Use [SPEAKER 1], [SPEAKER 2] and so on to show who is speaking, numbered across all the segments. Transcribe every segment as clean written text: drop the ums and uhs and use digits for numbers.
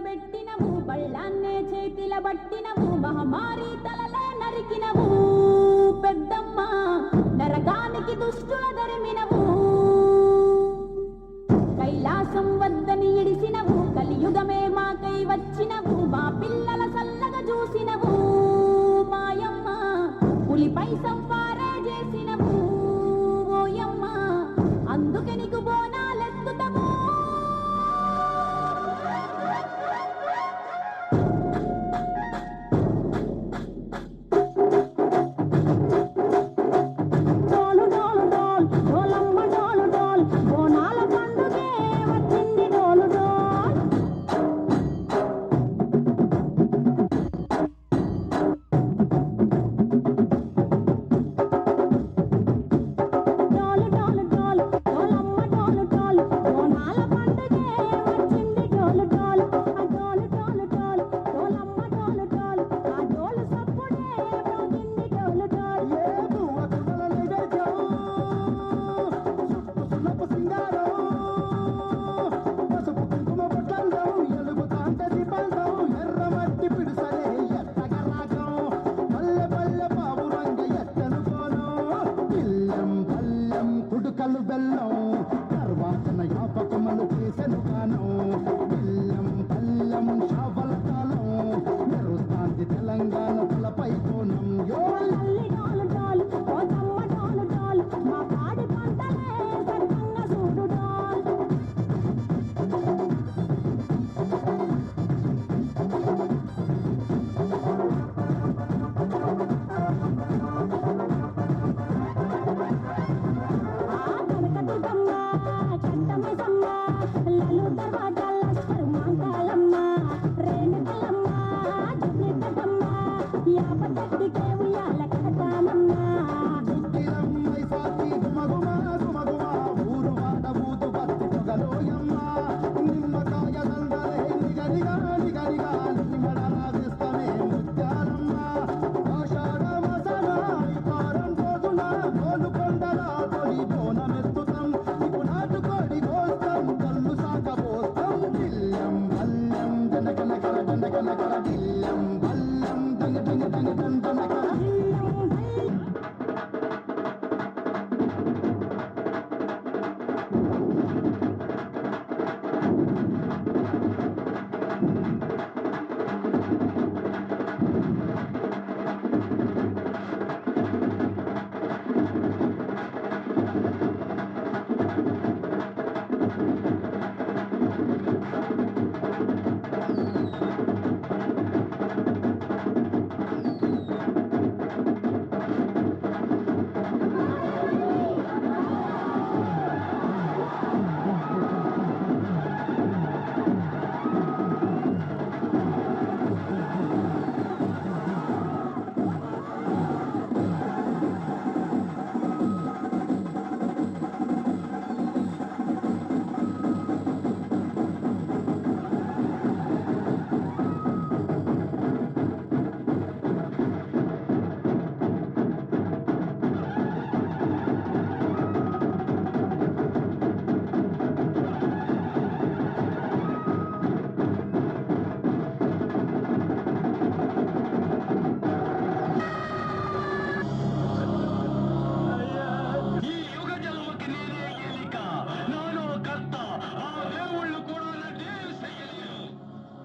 [SPEAKER 1] కూడబెట్టినవు బళ్ళాన్నే చేతిల బట్టినవు మహమారి తలలే నరికినవు పెద్దమ్మ నరకానికి దుష్టుల ధరిమినవు కైలాసం వద్దని ఇడిసినవు కలియుగమే మాకై వచ్చినవు మా పిల్లల సల్లగా చూసినవు మాయమ్మ పులిపై సంపారే చేసినవు ఓయమ్మ అందుకే నీకు బోనాలెత్తుతాము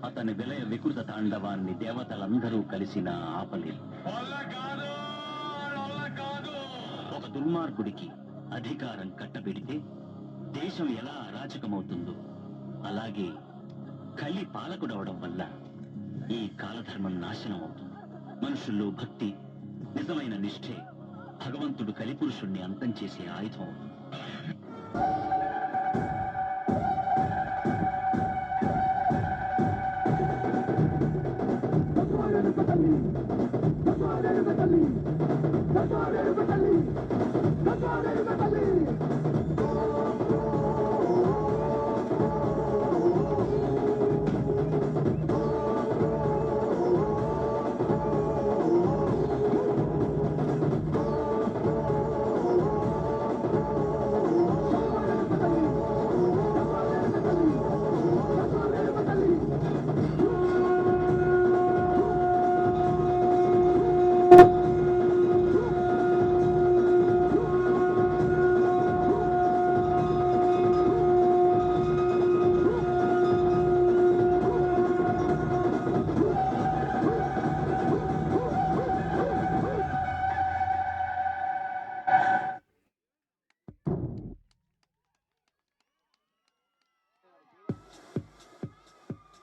[SPEAKER 2] అతని విలయ వికృత తాండవాన్ని దేవతలందరూ కలిసిన ఆపలేదు. ఒక దుర్మార్గుడికి అధికారం కట్టబెడితే దేశం ఎలా అరాచకమవుతుందో అలాగే కలి పాలకుడవడం వల్ల ఈ కాలధర్మం నాశనం అవుతుంది. మనుషుల్లో భక్తి, నిజమైన నిష్ఠే భగవంతుడు కలిపురుషుణ్ణి అంతం చేసే ఆయుధం అవుతుంది.